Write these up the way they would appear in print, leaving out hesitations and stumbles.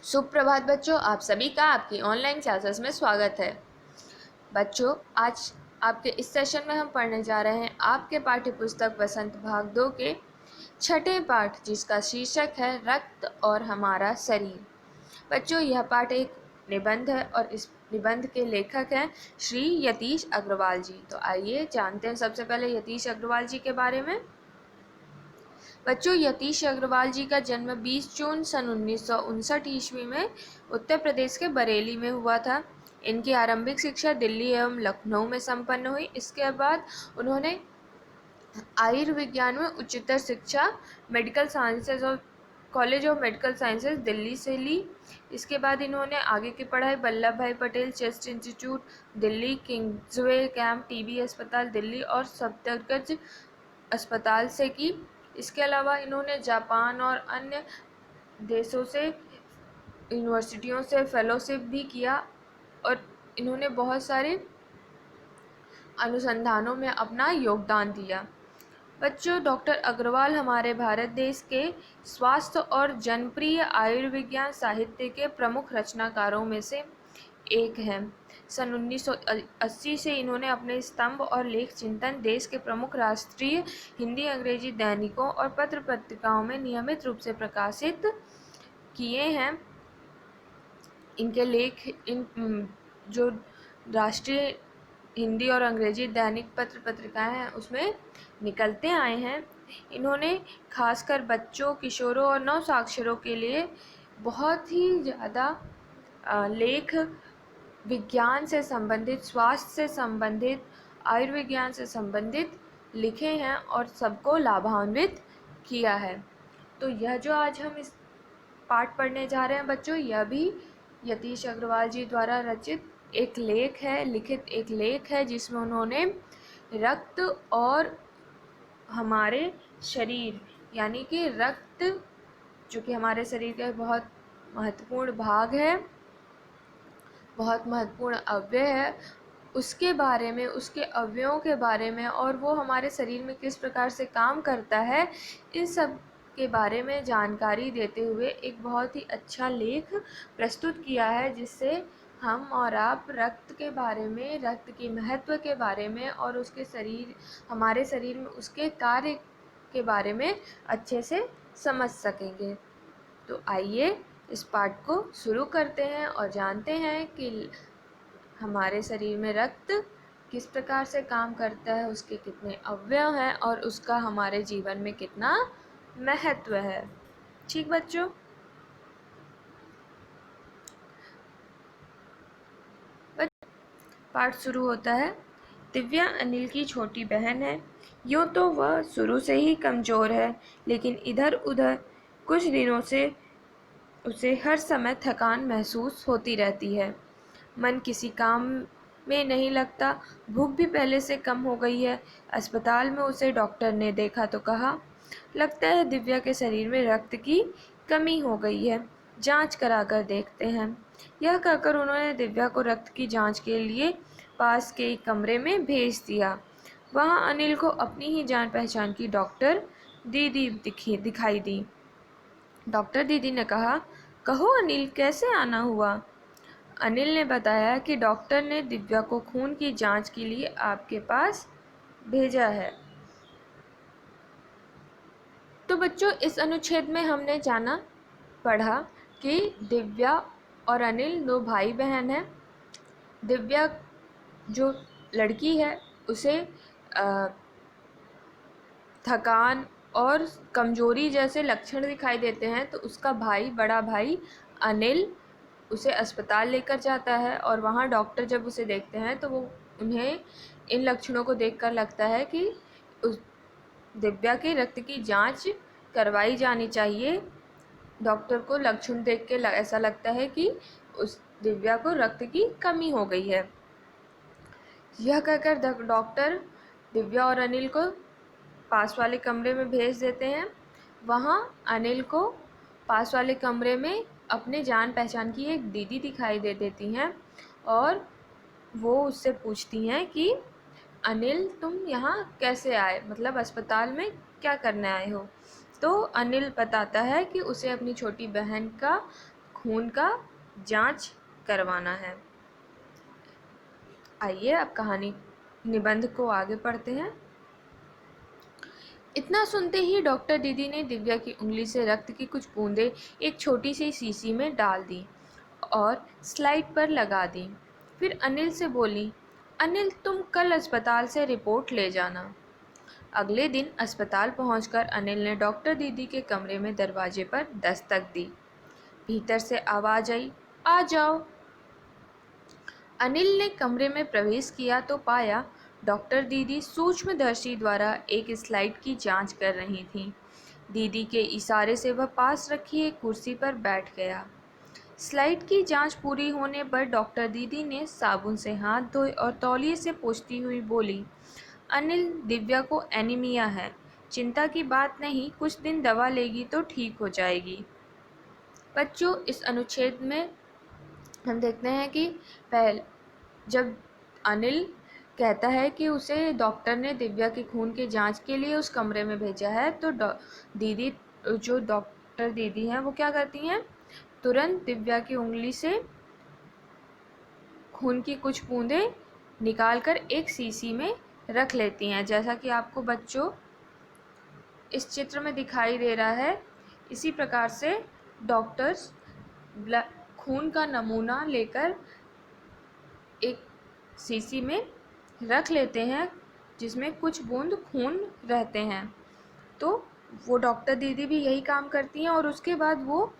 सुप्रभात बच्चों, आप सभी का आपकी ऑनलाइन क्लासेस में स्वागत है। बच्चों, आज आपके इस सेशन में हम पढ़ने जा रहे हैं आपके पाठ्य पुस्तक वसंत भाग 2 के छठे पाठ, जिसका शीर्षक है रक्त और हमारा शरीर। बच्चों, यह पाठ एक निबंध है और इस निबंध के लेखक हैं श्री यतीश अग्रवाल जी। तो आइए जानते हैं सबसे पहले यतीश अग्रवाल जी के बारे में। बच्चों, यतीश अग्रवाल जी का जन्म 20 जून सन 1959 ईस्वी में उत्तर प्रदेश के बरेली में हुआ था। इनकी आरंभिक शिक्षा दिल्ली एवं लखनऊ में संपन्न हुई। इसके बाद उन्होंने आयुर्विज्ञान में उच्चतर शिक्षा मेडिकल साइंसेज और college of medical sciences Delhi से ली। इसके बाद इन्होंने आगे की पढ़ाई वल्लभ भाई Patel chest institute Delhi, Kingsway camp TB अस्पताल दिल्ली और सफदरजंग अस्पताल से की। इसके अलावा इन्होंने जापान और अन्य देशों से यूनिवर्सिटियों से फेलोशिप भी किया और इन्होंने बहुत सारे अनुसंधानों में अपना योगदान दिया। बच्चों, डॉक्टर अग्रवाल हमारे भारत देश के स्वास्थ्य और जनप्रिय आयुर्विज्ञान साहित्य के प्रमुख रचनाकारों में से एक हैं। सन 1980 से इन्होंने अपने स्तंभ और लेख चिंतन देश के प्रमुख राष्ट्रीय हिंदी अंग्रेजी दैनिकों और पत्र पत्रिकाओं में नियमित रूप से प्रकाशित किए हैं। इनके लेख जो राष्ट्रीय हिंदी और अंग्रेजी दैनिक पत्र पत्रिकाएं हैं उसमें निकलते आए हैं। इन्होंने खासकर बच्चों, किशोरों और नवसाक्षरों के लिए बहुत ही ज़्यादा लेख विज्ञान से संबंधित, स्वास्थ्य से संबंधित, आयुर्विज्ञान से संबंधित लिखे हैं और सबको लाभान्वित किया है। तो यह जो आज हम इस पाठ पढ़ने जा रहे हैं बच्चों, यह भी यतीश अग्रवाल जी द्वारा रचित एक लेख है, लिखित एक लेख है, जिसमें उन्होंने रक्त और हमारे शरीर यानी कि रक्त जो कि हमारे शरीर का बहुत महत्वपूर्ण भाग है, बहुत महत्वपूर्ण अवयव है, उसके बारे में, उसके अवयवों के बारे में और वो हमारे शरीर में किस प्रकार से काम करता है, इन सब के बारे में जानकारी देते हुए एक बहुत ही अच्छा लेख प्रस्तुत किया है, जिससे हम और आप रक्त के बारे में, रक्त के महत्व के बारे में और उसके शरीर, हमारे शरीर में उसके कार्य के बारे में अच्छे से समझ सकेंगे। तो आइए इस पाठ को शुरू करते हैं और जानते हैं कि हमारे शरीर में रक्त किस प्रकार से काम करता है, उसके कितने अवयव हैं और उसका हमारे जीवन में कितना महत्व है। ठीक बच्चों, पाठ शुरू होता है। दिव्या अनिल की छोटी बहन है। यूँ तो वह शुरू से ही कमज़ोर है, लेकिन इधर उधर कुछ दिनों से उसे हर समय थकान महसूस होती रहती है। मन किसी काम में नहीं लगता। भूख भी पहले से कम हो गई है। अस्पताल में उसे डॉक्टर ने देखा तो कहा, लगता है दिव्या के शरीर में रक्त की कमी हो गई है, जांच कराकर देखते हैं। यह कहकर उन्होंने दिव्या को रक्त की जांच के लिए पास के एक कमरे में भेज दिया। वहाँ अनिल को अपनी ही जान पहचान की डॉक्टर दीदी दिखाई दी। डॉक्टर दीदी ने कहा, कहो अनिल, कैसे आना हुआ? अनिल ने बताया कि डॉक्टर ने दिव्या को खून की जांच के लिए आपके पास भेजा है। तो बच्चों, इस अनुच्छेद में हमने पढ़ा कि दिव्या और अनिल दो भाई बहन हैं। दिव्या जो लड़की है उसे थकान और कमजोरी जैसे लक्षण दिखाई देते हैं, तो उसका भाई, बड़ा भाई अनिल उसे अस्पताल लेकर जाता है और वहाँ डॉक्टर जब उसे देखते हैं तो वो उन्हें इन लक्षणों को देखकर लगता है कि उस दिव्या के रक्त की जांच करवाई जानी चाहिए। डॉक्टर को लक्षण देख के ऐसा लगता है कि उस दिव्या को रक्त की कमी हो गई है। यह कहकर डॉक्टर दिव्या और अनिल को पास वाले कमरे में भेज देते हैं। वहाँ अनिल को पास वाले कमरे में अपने जान पहचान की एक दीदी दिखाई दे देती हैं और वो उससे पूछती हैं कि अनिल, तुम यहाँ कैसे आए, मतलब अस्पताल में क्या करने आए हो? तो अनिल बताता है कि उसे अपनी छोटी बहन का खून का जांच करवाना है। आइए अब कहानी निबंध को आगे पढ़ते हैं। इतना सुनते ही डॉक्टर दीदी ने दिव्या की उंगली से रक्त की कुछ बूंदें एक छोटी सी शीशी में डाल दी और स्लाइड पर लगा दी। फिर अनिल से बोली, अनिल तुम कल अस्पताल से रिपोर्ट ले जाना। अगले दिन अस्पताल पहुंचकर अनिल ने डॉक्टर दीदी के कमरे में दरवाजे पर दस्तक दी। भीतर से आवाज आई, आ जाओ। अनिल ने कमरे में प्रवेश किया तो पाया डॉक्टर दीदी सूक्ष्मदर्शी द्वारा एक स्लाइड की जांच कर रही थीं। दीदी के इशारे से वह पास रखी एक कुर्सी पर बैठ गया। स्लाइड की जांच पूरी होने पर डॉक्टर दीदी ने साबुन से हाथ धोए और तौलिए से पोंछती हुई बोली, अनिल, दिव्या को एनीमिया है। चिंता की बात नहीं, कुछ दिन दवा लेगी तो ठीक हो जाएगी। बच्चों, इस अनुच्छेद में हम देखते हैं कि जब अनिल कहता है कि उसे डॉक्टर ने दिव्या के खून की जांच के लिए उस कमरे में भेजा है, तो दीदी, जो डॉक्टर दीदी हैं, वो क्या करती हैं, तुरंत दिव्या की उंगली से खून की कुछ बूंदें निकालकर एक शीशी में रख लेती हैं। जैसा कि आपको बच्चों इस चित्र में दिखाई दे रहा है, इसी प्रकार से डॉक्टर्स खून का नमूना लेकर एक शीशी में रख लेते हैं जिसमें कुछ बूंद खून रहते हैं। तो वो डॉक्टर दीदी भी यही काम करती हैं और उसके बाद वो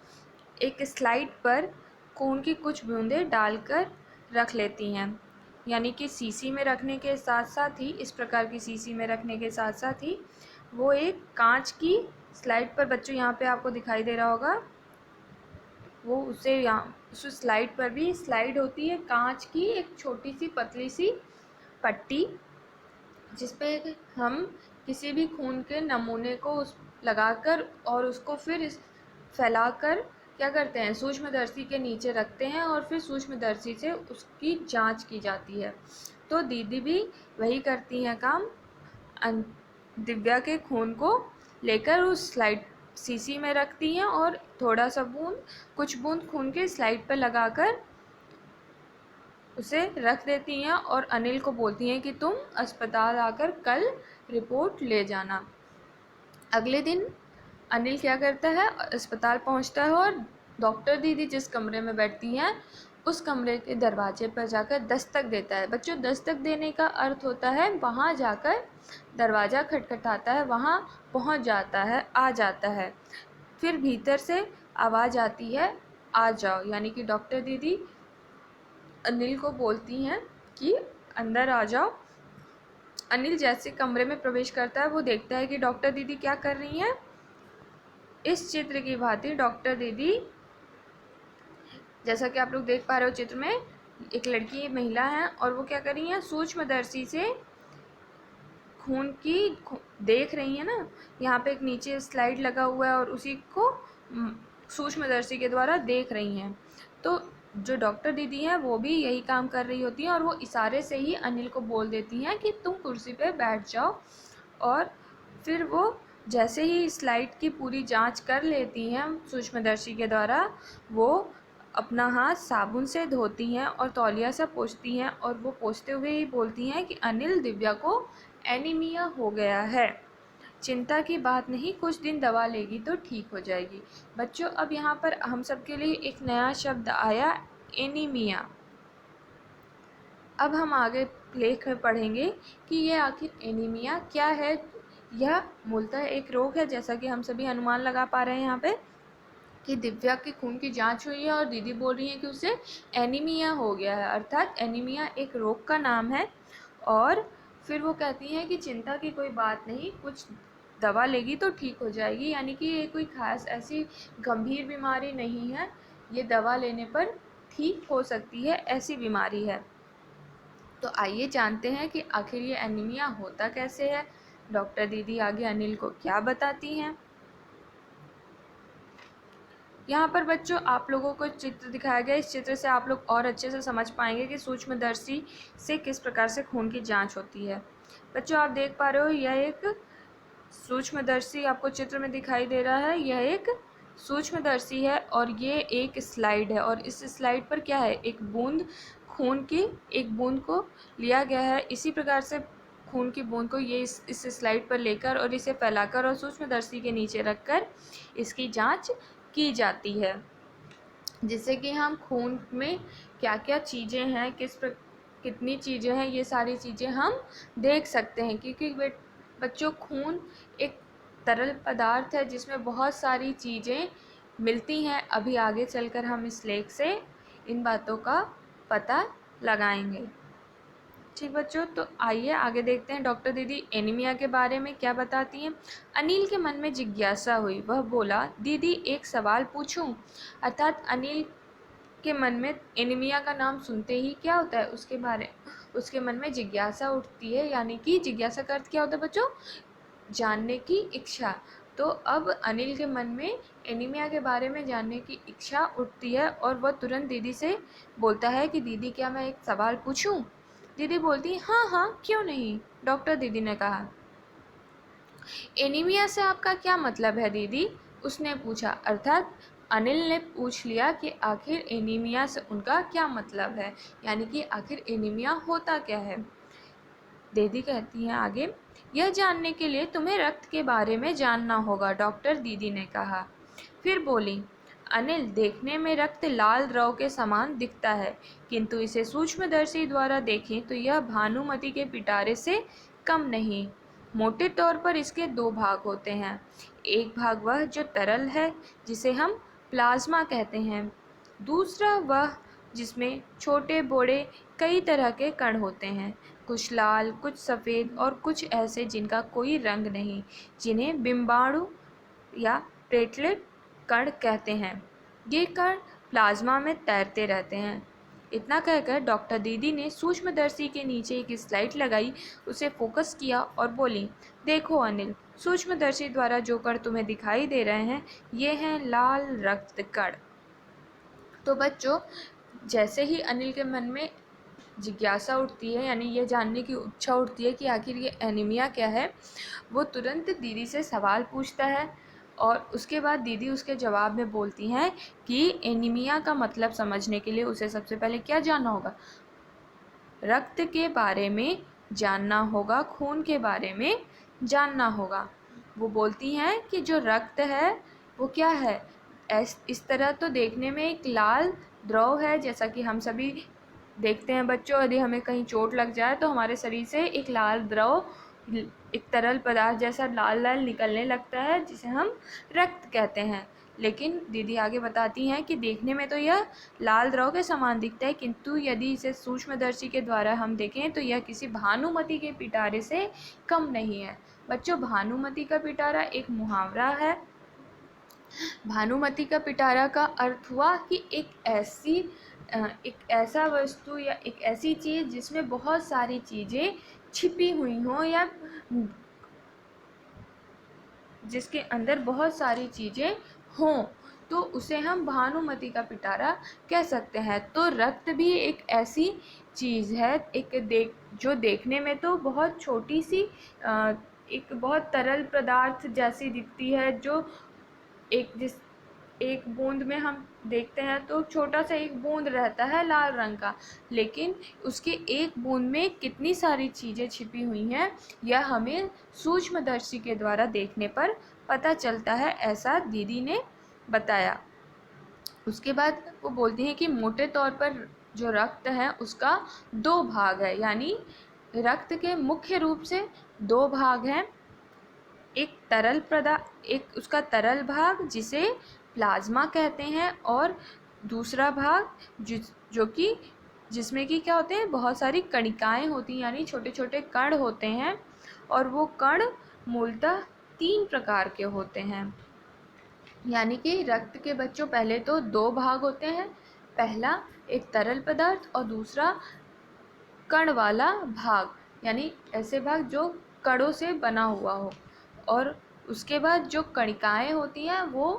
एक स्लाइड पर खून की कुछ बूंदें डालकर रख लेती हैं। यानी कि शीशी में रखने के साथ साथ ही, इस प्रकार की शीशी में रखने के साथ साथ ही, वो एक कांच की स्लाइड पर, बच्चों यहाँ पे आपको दिखाई दे रहा होगा, वो उसे यहाँ उस स्लाइड पर भी स्लाइड होती है कांच की, एक छोटी सी पतली सी पट्टी, जिस पे हम किसी भी खून के नमूने को उस लगाकर और उसको फिर फैलाकर क्या करते हैं, सूक्ष्मदर्शी के नीचे रखते हैं और फिर सूक्ष्मदर्शी से उसकी जांच की जाती है। तो दीदी भी वही करती हैं काम, दिव्या के खून को लेकर उस स्लाइड शीशी में रखती हैं और थोड़ा सा कुछ बूंद खून के स्लाइड पर लगाकर उसे रख देती हैं और अनिल को बोलती हैं कि तुम अस्पताल आकर कल रिपोर्ट ले जाना। अगले दिन अनिल क्या करता है, अस्पताल पहुंचता है और डॉक्टर दीदी जिस कमरे में बैठती हैं उस कमरे के दरवाजे पर जाकर दस्तक देता है। बच्चों, दस्तक देने का अर्थ होता है वहाँ जाकर दरवाज़ा खटखटाता है, वहाँ पहुँच जाता है, आ जाता है। फिर भीतर से आवाज़ आती है, आ जाओ। यानी कि डॉक्टर दीदी अनिल को बोलती हैं कि अंदर आ जाओ। अनिल जैसे कमरे में प्रवेश करता है, वो देखता है कि डॉक्टर दीदी क्या कर रही हैं। इस चित्र की भांति डॉक्टर दीदी, जैसा कि आप लोग देख पा रहे हो चित्र में, एक लड़की महिला है और वो क्या कर रही हैं, सूक्ष्मदर्शी से खून की देख रही है ना। यहाँ पे एक नीचे स्लाइड लगा हुआ है और उसी को सूक्ष्मदर्शी के द्वारा देख रही हैं। तो जो डॉक्टर दीदी हैं वो भी यही काम कर रही होती हैं और वो इशारे से ही अनिल को बोल देती हैं कि तुम कुर्सी पे बैठ जाओ। और फिर वो जैसे ही स्लाइड की पूरी जांच कर लेती हैं सूक्ष्मदर्शी के द्वारा, वो अपना हाथ साबुन से धोती हैं और तौलिया से पोंछती हैं और वो पोंछते हुए ही बोलती हैं कि अनिल, दिव्या को एनीमिया हो गया है। चिंता की बात नहीं, कुछ दिन दवा लेगी तो ठीक हो जाएगी। बच्चों, अब यहाँ पर हम सब के लिए एक नया शब्द आया, एनीमिया। अब हम आगे लेख में पढ़ेंगे कि ये आखिर एनीमिया क्या है। यह मूलतः एक रोग है, जैसा कि हम सभी अनुमान लगा पा रहे हैं यहाँ पे कि दिव्या के खून की जांच हुई है और दीदी बोल रही है कि उसे एनीमिया हो गया है, अर्थात एनीमिया एक रोग का नाम है। और फिर वो कहती हैं कि चिंता की कोई बात नहीं, कुछ दवा लेगी तो ठीक हो जाएगी। यानी कि ये कोई खास ऐसी गंभीर बीमारी नहीं है, ये दवा लेने पर ठीक हो सकती है, ऐसी बीमारी है। तो आइए जानते हैं कि आखिर ये एनीमिया होता कैसे है। डॉक्टर दीदी आगे अनिल को क्या बताती हैं। यहाँ पर बच्चों आप लोगों को चित्र दिखाया गया, इस चित्र से आप लोग और अच्छे से समझ पाएंगे कि सूक्ष्मदर्शी से किस प्रकार से खून की जांच होती है। बच्चों, आप देख पा रहे हो, यह एक सूक्ष्मदर्शी आपको चित्र में दिखाई दे रहा है। यह एक सूक्ष्मदर्शी है और ये एक स्लाइड है और इस स्लाइड पर क्या है, एक बूंद खून की एक बूंद को लिया गया है। इसी प्रकार से खून की बूंद को ये इस स्लाइड पर लेकर और इसे फैलाकर और सूक्ष्मदर्शी के नीचे रखकर इसकी जांच की जाती है, जिससे कि हम खून में क्या क्या चीज़ें हैं, कितनी चीज़ें हैं, ये सारी चीज़ें हम देख सकते हैं। क्योंकि बच्चों, खून एक तरल पदार्थ है जिसमें बहुत सारी चीज़ें मिलती हैं। अभी आगे चलकर हम इस लेख से इन बातों का पता लगाएंगे। ठीक बच्चों, तो आइए आगे देखते हैं डॉक्टर दीदी एनीमिया के बारे में क्या बताती हैं। अनिल के मन में जिज्ञासा हुई। वह बोला, दीदी एक सवाल पूछूं? अर्थात अनिल के मन में एनीमिया का नाम सुनते ही क्या होता है, उसके मन में जिज्ञासा उठती है। यानी कि जिज्ञासा का अर्थ क्या होता है बच्चों? जानने की इच्छा। तो अब अनिल के मन में एनीमिया के बारे में जानने की इच्छा उठती है और वह तुरंत दीदी से बोलता है कि दीदी क्या मैं एक सवाल पूछूं? दीदी बोलती, हाँ हाँ क्यों नहीं। डॉक्टर दीदी ने कहा, एनीमिया से आपका क्या मतलब है दीदी? उसने पूछा। अर्थात अनिल ने पूछ लिया कि आखिर एनीमिया से उनका क्या मतलब है, यानी कि आखिर एनीमिया होता क्या है। दीदी कहती हैं आगे, यह जानने के लिए तुम्हें रक्त के बारे में जानना होगा, डॉक्टर दीदी ने कहा। फिर बोली, अनिल देखने में रक्त लाल द्रव के समान दिखता है, किंतु इसे सूक्ष्मदर्शी द्वारा देखें तो यह भानुमति के पिटारे से कम नहीं। मोटे तौर पर इसके दो भाग होते हैं। एक भाग वह जो तरल है, जिसे हम प्लाज्मा कहते हैं। दूसरा वह जिसमें छोटे बड़े कई तरह के कण होते हैं, कुछ लाल, कुछ सफ़ेद और कुछ ऐसे जिनका कोई रंग नहीं, जिन्हें बिंबाणु या प्लेटलेट कण कहते हैं। ये कण प्लाज्मा में तैरते रहते हैं। इतना कहकर डॉक्टर दीदी ने सूक्ष्मदर्शी के नीचे एक स्लाइड लगाई, उसे फोकस किया और बोली, देखो अनिल, सूक्ष्मदर्शी द्वारा जो कण तुम्हें दिखाई दे रहे हैं, ये हैं लाल रक्त कण। तो बच्चों, जैसे ही अनिल के मन में जिज्ञासा उठती है, यानी ये जानने की इच्छा उठती है कि आखिर ये एनीमिया क्या है, वो तुरंत दीदी से सवाल पूछता है और उसके बाद दीदी उसके जवाब में बोलती हैं कि एनीमिया का मतलब समझने के लिए उसे सबसे पहले क्या जानना होगा? रक्त के बारे में जानना होगा, खून के बारे में जानना होगा। वो बोलती हैं कि जो रक्त है वो क्या है? इस तरह तो देखने में एक लाल द्रव है, जैसा कि हम सभी देखते हैं बच्चों, यदि हमें कहीं चोट लग जाए तो हमारे शरीर से एक लाल द्रव, एक तरल पदार्थ जैसा लाल लाल निकलने लगता है, जिसे हम रक्त कहते हैं। लेकिन दीदी आगे बताती हैं कि देखने में तो यह लाल द्रव के समान दिखता है, किंतु यदि इसे सूक्ष्मदर्शी के द्वारा हम देखें तो यह किसी भानुमति के पिटारे से कम नहीं है। बच्चों, भानुमति का पिटारा एक मुहावरा है। भानुमति का पिटारा का अर्थ हुआ कि एक ऐसा वस्तु या एक ऐसी चीज़ जिसमें बहुत सारी चीज़ें छिपी हुई हों या जिसके अंदर बहुत सारी चीज़ें हों, तो उसे हम भानुमति का पिटारा कह सकते हैं। तो रक्त भी एक ऐसी चीज़ है, जो देखने में तो बहुत छोटी सी, एक बहुत तरल पदार्थ जैसी दिखती है, जो एक बूंद में हम देखते हैं तो छोटा सा एक बूंद रहता है लाल रंग का, लेकिन उसके एक बूंद में कितनी सारी चीज़ें छिपी हुई हैं, यह हमें सूक्ष्मदर्शी के द्वारा देखने पर पता चलता है, ऐसा दीदी ने बताया। उसके बाद वो बोलती हैं कि मोटे तौर पर जो रक्त है उसका दो भाग है, यानी रक्त के मुख्य रूप से दो भाग हैं। एक उसका तरल भाग जिसे प्लाज्मा कहते हैं, और दूसरा भाग जिसमें कि क्या होते हैं, बहुत सारी कणिकाएं होती हैं, यानी छोटे छोटे कण होते हैं, और वो कण मूलतः 3 प्रकार के होते हैं। यानी कि रक्त के बच्चों पहले तो 2 भाग होते हैं, पहला एक तरल पदार्थ और दूसरा कण वाला भाग, यानी ऐसे भाग जो कणों से बना हुआ हो। और उसके बाद जो कणिकाएं होती हैं वो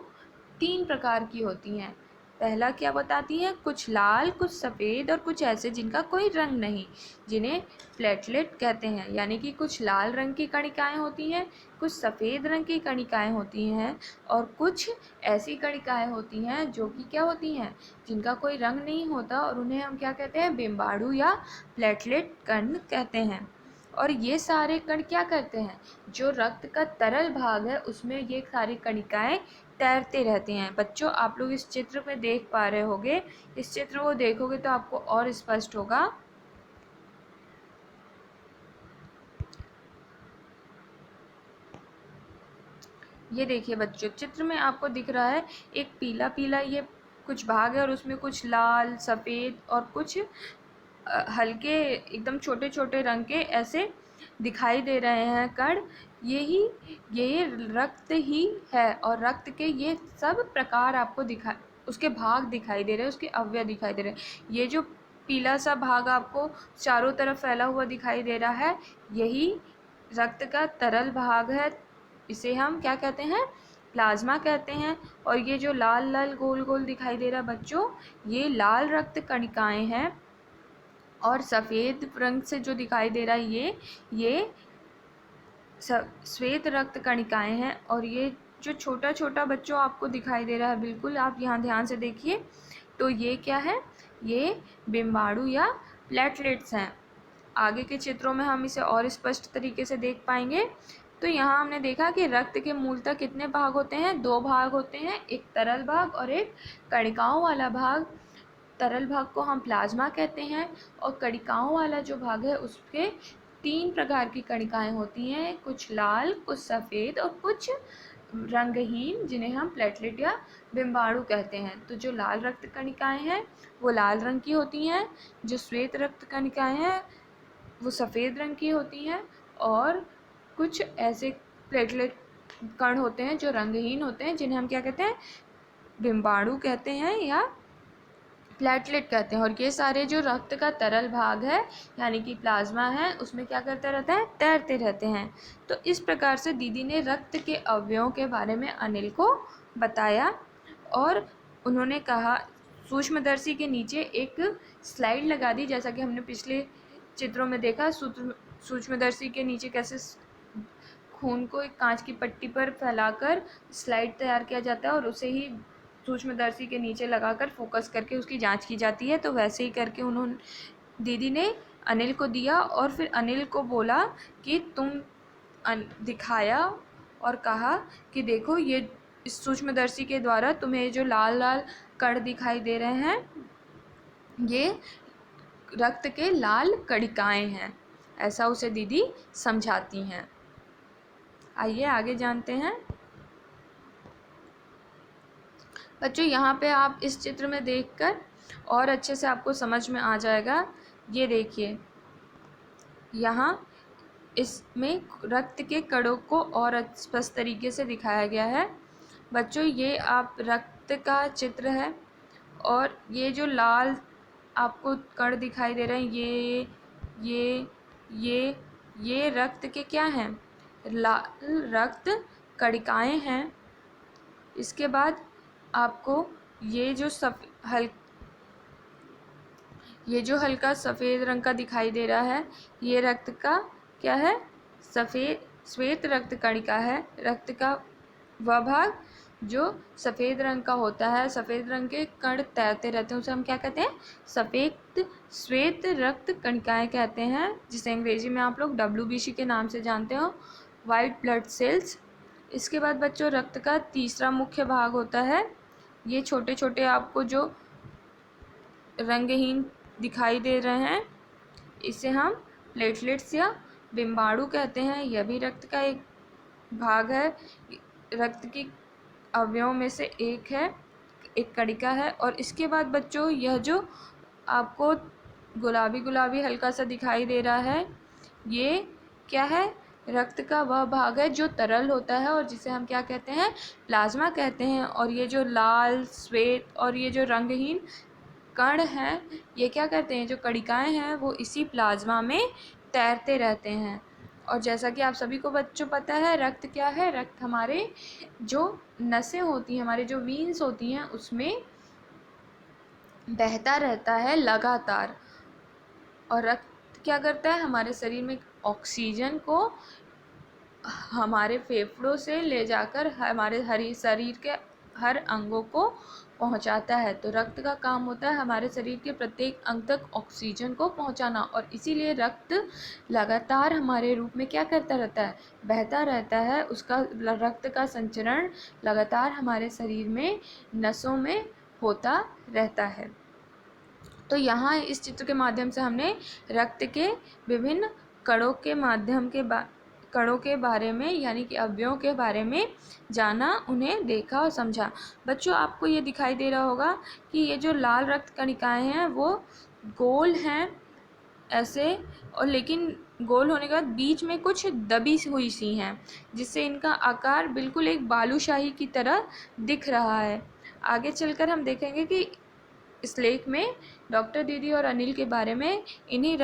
3 प्रकार की होती हैं, पहला क्या बताती हैं, कुछ लाल, कुछ सफ़ेद और कुछ ऐसे जिनका कोई रंग नहीं, जिन्हें प्लेटलेट कहते हैं। यानी कि कुछ लाल रंग की कणिकाएं होती हैं, कुछ सफ़ेद रंग की कणिकाएं होती हैं और कुछ ऐसी कणिकाएं होती हैं जो कि क्या होती हैं, जिनका कोई रंग नहीं होता, और उन्हें हम क्या कहते हैं, बिम्बाणु या प्लेटलेट कण कहते हैं। और ये सारे कण क्या करते हैं, जो रक्त का तरल भाग है उसमें ये सारी कणिकाएं तैरते रहते हैं। बच्चों, आप लोग इस चित्र में देख पा रहे होंगे, इस चित्र को देखोगे तो आपको और स्पष्ट होगा। ये देखिए बच्चों, चित्र में आपको दिख रहा है एक पीला पीला ये कुछ भाग है और उसमें कुछ लाल, सफ़ेद और कुछ हल्के एकदम छोटे छोटे रंग के ऐसे दिखाई दे रहे हैं कण। ये रक्त ही है, और रक्त के ये सब प्रकार आपको उसके भाग दिखाई दे रहे हैं, उसके अवयव दिखाई दे रहे हैं। ये जो पीला सा भाग आपको चारों तरफ फैला हुआ दिखाई दे रहा है, यही रक्त का तरल भाग है। इसे हम क्या कहते हैं, प्लाज्मा कहते हैं। और ये जो लाल लाल गोल गोल दिखाई दे रहा है बच्चों, ये लाल रक्त कणिकाएं हैं। और सफ़ेद रंग से जो दिखाई दे रहा है ये श्वेत रक्त कणिकाएं हैं। और ये जो छोटा छोटा बच्चों आपको दिखाई दे रहा है, बिल्कुल आप यहाँ ध्यान से देखिए, तो ये क्या है, ये बिम्बाणु या प्लेटलेट्स हैं। आगे के चित्रों में हम इसे और स्पष्ट तरीके से देख पाएंगे। तो यहाँ हमने देखा कि रक्त के मूलतः कितने भाग होते हैं, 2 भाग होते हैं, एक तरल भाग और एक कणिकाओं वाला भाग। तरल भाग को हम प्लाज्मा कहते हैं, और कणिकाओं वाला जो भाग है उसके 3 प्रकार की कणिकाएं होती हैं, कुछ लाल, कुछ सफ़ेद और कुछ रंगहीन, जिन्हें हम प्लेटलेट या बिम्बाणु कहते हैं। तो जो लाल रक्त कणिकाएं हैं वो लाल रंग की होती हैं, जो श्वेत रक्त कणिकाएं हैं वो सफ़ेद रंग की होती हैं, और कुछ ऐसे प्लेटलेट कण होते हैं जो रंगहीन होते हैं, जिन्हें हम क्या कहते हैं, बिम्बाणु कहते हैं या प्लेटलेट कहते हैं। और ये सारे जो रक्त का तरल भाग है यानी कि प्लाज्मा है, उसमें क्या करते रहते हैं, तैरते रहते हैं। तो इस प्रकार से दीदी ने रक्त के अवयवों के बारे में अनिल को बताया। और उन्होंने कहा, सूक्ष्मदर्शी के नीचे एक स्लाइड लगा दी, जैसा कि हमने पिछले चित्रों में देखा, सूक्ष्मदर्शी के नीचे कैसे खून को एक कांच की पट्टी पर फैलाकर स्लाइड तैयार किया जाता है और उसे ही सूक्ष्मदर्शी के नीचे लगाकर फोकस करके उसकी जांच की जाती है। तो वैसे ही करके उन्होंने दीदी ने अनिल को दिया, और फिर अनिल को बोला कि तुम दिखाया और कहा कि देखो, ये इस सूक्ष्मदर्शी के द्वारा तुम्हें जो लाल लाल कण दिखाई दे रहे हैं, ये रक्त के लाल कणिकाएं हैं। ऐसा उसे दीदी समझाती हैं। आइए आगे जानते हैं। बच्चों, यहाँ पे आप इस चित्र में देखकर और अच्छे से आपको समझ में आ जाएगा। ये देखिए, यहाँ इसमें रक्त के कणों को और स्पष्ट तरीके से दिखाया गया है। बच्चों, ये आप रक्त का चित्र है, और ये जो लाल आपको कण दिखाई दे रहे हैं, ये रक्त के क्या हैं, लाल रक्त कणिकाएं हैं। इसके बाद आपको ये जो हल्का सफ़ेद रंग का दिखाई दे रहा है, ये रक्त का क्या है, श्वेत रक्त कणिका है। रक्त का वह भाग जो सफ़ेद रंग का होता है, सफ़ेद रंग के कण तैरते रहते हैं, उसे हम क्या कहते हैं, श्वेत रक्त कणिकाएं कहते हैं, जिसे अंग्रेजी में आप लोग WBC के नाम से जानते हो, वाइट ब्लड सेल्स। इसके बाद बच्चों, रक्त का तीसरा मुख्य भाग होता है, ये छोटे छोटे आपको जो रंगहीन दिखाई दे रहे हैं, इसे हम प्लेटलेट्स या बिम्बाणु कहते हैं। यह भी रक्त का एक भाग है, रक्त की अवयवों में से एक है, एक कणिका है। और इसके बाद बच्चों, यह जो आपको गुलाबी गुलाबी हल्का सा दिखाई दे रहा है, ये क्या है, रक्त का वह भाग है जो तरल होता है और जिसे हम क्या कहते हैं, प्लाज्मा कहते हैं। और ये जो लाल, श्वेत और ये जो रंगहीन कण हैं, ये क्या करते हैं, जो कणिकाएं हैं, वो इसी प्लाज्मा में तैरते रहते हैं। और जैसा कि आप सभी को बच्चों पता है, रक्त क्या है, रक्त हमारे जो नसें होती हैं, हमारे जो वीन्स होती हैं, उसमें बहता रहता है लगातार। और रक्त क्या करता है, हमारे शरीर में ऑक्सीजन को हमारे फेफड़ों से ले जाकर हमारे शरीर के हर अंगों को पहुंचाता है। तो रक्त का काम होता है हमारे शरीर के प्रत्येक अंग तक ऑक्सीजन को पहुंचाना, और इसीलिए रक्त लगातार हमारे रूप में क्या करता रहता है, बहता रहता है। उसका रक्त का संचरण लगातार हमारे शरीर में नसों में होता रहता है। तो यहाँ इस चित्र के माध्यम से हमने रक्त के विभिन्न कणों के बारे में यानी कि अवयवों के बारे में जाना, उन्हें देखा और समझा। बच्चों, आपको ये दिखाई दे रहा होगा कि ये जो लाल रक्त कणिकाएं हैं वो गोल हैं ऐसे, और लेकिन गोल होने के बाद बीच में कुछ दबी हुई सी हैं, जिससे इनका आकार बिल्कुल एक बालूशाही की तरह दिख रहा है। आगे चलकर हम देखेंगे कि इस लेख में डॉक्टर दीदी और अनिल के बारे में इन्हीं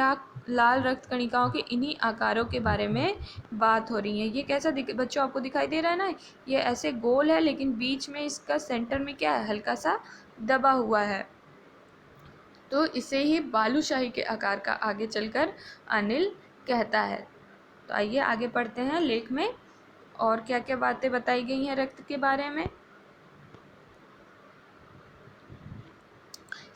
लाल रक्त कणिकाओं के इन्हीं आकारों के बारे में बात हो रही है। ये कैसा बच्चों आपको दिखाई दे रहा है ना, ये ऐसे गोल है लेकिन बीच में इसका सेंटर में क्या है, हल्का सा दबा हुआ है। तो इसे ही बालूशाही के आकार का आगे चलकर अनिल कहता है। तो आइए आगे पढ़ते हैं लेख में और क्या क्या बातें बताई गई हैं रक्त के बारे में।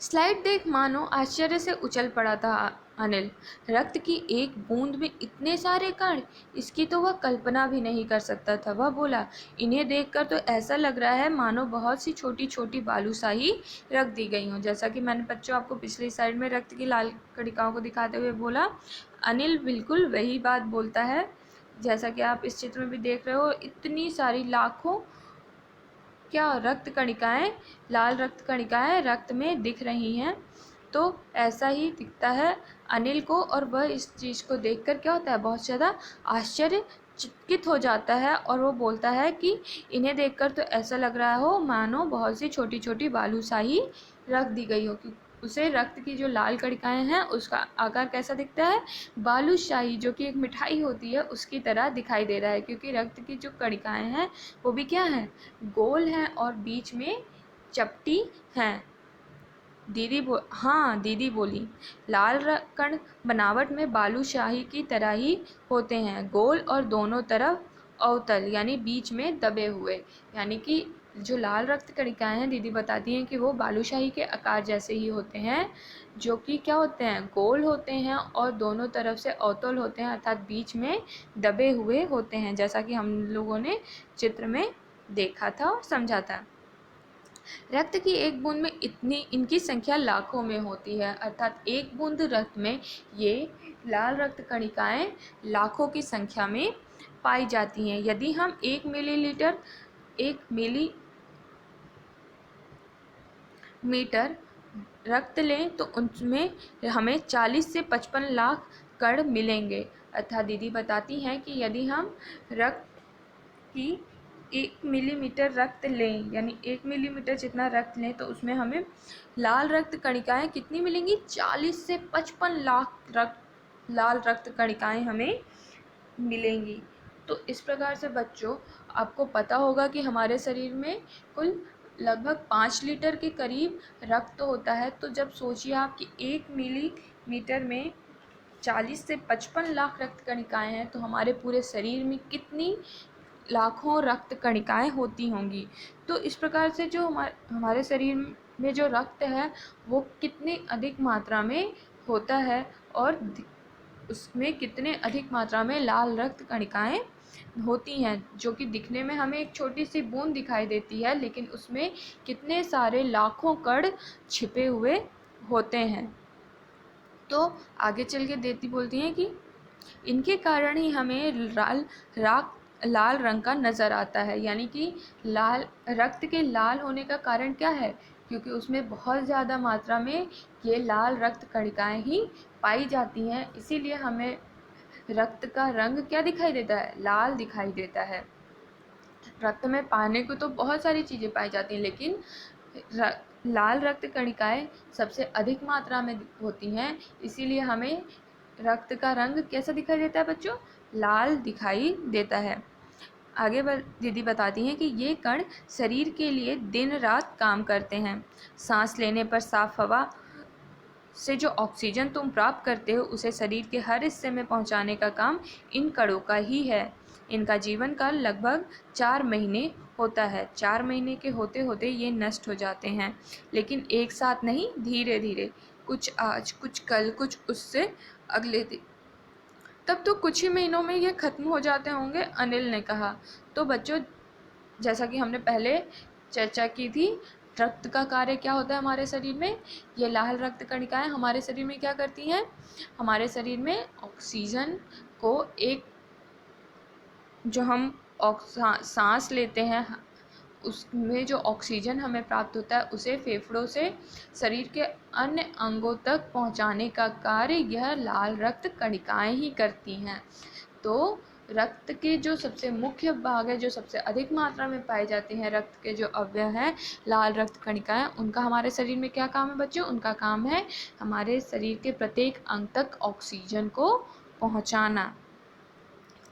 स्लाइड देख मानो आश्चर्य से उछल पड़ा था अनिल। रक्त की एक बूंद में इतने सारे कण, इसकी तो वह कल्पना भी नहीं कर सकता था। वह बोला, इन्हें देखकर तो ऐसा लग रहा है मानो बहुत सी छोटी छोटी बालूशाही रख दी गई हों। जैसा कि मैंने बच्चों आपको पिछली साइड में रक्त की लाल कणिकाओं को दिखाते हुए बोला, अनिल बिल्कुल वही बात बोलता है। जैसा कि आप इस चित्र में भी देख रहे हो, इतनी सारी लाखों क्या रक्त कणिकाएं, लाल रक्त कणिकाएं रक्त में दिख रही हैं। तो ऐसा ही दिखता है अनिल को, और वह इस चीज़ को देखकर क्या होता है, बहुत ज़्यादा आश्चर्यचकित हो जाता है। और वो बोलता है कि इन्हें देखकर तो ऐसा लग रहा हो मानो बहुत सी छोटी छोटी बालूशाही रख दी गई हो। उसे रक्त की जो लाल कणिकाएं हैं उसका आकार कैसा दिखता है, बालूशाही, जो कि एक मिठाई होती है उसकी तरह दिखाई दे रहा है, क्योंकि रक्त की जो कणिकाएं हैं वो भी क्या हैं, गोल हैं और बीच में चपटी हैं। हाँ, दीदी बोली, लाल कण बनावट में बालूशाही की तरह ही होते हैं, गोल और दोनों तरफ अवतल यानी बीच में दबे हुए। यानी कि जो लाल रक्त कणिकाएं हैं, दीदी बताती हैं कि वो बालूशाही के आकार जैसे ही होते हैं, जो कि क्या होते हैं, गोल होते हैं और दोनों तरफ से अवतल होते हैं, अर्थात बीच में दबे हुए होते हैं, जैसा कि हम लोगों ने चित्र में देखा था और समझा था। रक्त की एक बूंद में इनकी संख्या लाखों में होती है, अर्थात एक बूंद रक्त में ये लाल रक्त कणिकाएं लाखों की संख्या में पाई जाती हैं। यदि हम 1 मिलीमीटर रक्त लें तो उनमें हमें 40 से 55 लाख कण मिलेंगे। अर्थात दीदी बताती हैं कि यदि हम रक्त की 1 मिलीमीटर रक्त लें, यानी 1 मिलीमीटर जितना रक्त लें, तो उसमें हमें लाल रक्त कणिकाएं कितनी मिलेंगी, 40 से 55 लाख लाल रक्त कणिकाएं हमें मिलेंगी। तो इस प्रकार से बच्चों आपको पता होगा कि हमारे शरीर में कुल लगभग 5 लीटर के करीब रक्त होता है। तो जब सोचिए आप कि 1 मिलीमीटर में 40 से 55 लाख रक्त कणिकाएं हैं, तो हमारे पूरे शरीर में कितनी लाखों रक्त कणिकाएं होती होंगी। तो इस प्रकार से जो हमारे शरीर में जो रक्त है वो कितनी अधिक मात्रा में होता है, और उसमें कितने अधिक मात्रा में लाल रक्त कणिकाएं होती हैं, जो कि दिखने में हमें एक छोटी सी बूंद दिखाई देती है, लेकिन उसमें कितने सारे लाखों कण छिपे हुए होते हैं। तो आगे चल के देती बोलती हैं कि इनके कारण ही हमें लाल रंग का नज़र आता है। यानी कि लाल रक्त के लाल होने का कारण क्या है, क्योंकि उसमें बहुत ज़्यादा मात्रा में ये लाल रक्त कणिकाएं ही पाई जाती हैं, इसीलिए हमें रक्त का रंग क्या दिखाई देता है, लाल दिखाई देता है। रक्त में पाने को तो बहुत सारी चीज़ें पाई जाती हैं, लेकिन लाल रक्त कणिकाएं सबसे अधिक मात्रा में होती हैं, इसीलिए हमें रक्त का रंग कैसा दिखाई देता है बच्चों, लाल दिखाई देता है। आगे दीदी बताती हैं कि ये कण शरीर के लिए दिन रात काम करते हैं। सांस लेने पर साफ हवा से जो ऑक्सीजन तुम प्राप्त करते हो उसे शरीर के हर हिस्से में पहुंचाने का काम इन कणों का ही है। इनका जीवन काल लगभग 4 महीने होता है। 4 महीने के होते होते ये नष्ट हो जाते हैं, लेकिन एक साथ नहीं, धीरे धीरे, कुछ आज, कुछ कल, कुछ उससे अगले दिन। तब तो कुछ ही महीनों में ये खत्म हो जाते होंगे, अनिल ने कहा। तो बच्चों, जैसा कि हमने पहले चर्चा की थी, रक्त का कार्य क्या होता है हमारे शरीर में। ये लाल रक्त कणिकाएं हमारे शरीर में क्या करती हैं? हमारे शरीर में ऑक्सीजन को एक, जो हम सांस लेते हैं उसमें जो ऑक्सीजन हमें प्राप्त होता है उसे फेफड़ों से शरीर के अन्य अंगों तक पहुंचाने का कार्य यह लाल रक्त कणिकाएं ही करती हैं। तो रक्त के जो सबसे मुख्य भाग है, जो सबसे अधिक मात्रा में पाए जाते हैं, रक्त के जो अवयव हैं, लाल रक्त कणिकाएं, उनका हमारे शरीर में क्या काम है बच्चों? उनका काम है हमारे शरीर के प्रत्येक अंग तक ऑक्सीजन को पहुंचाना।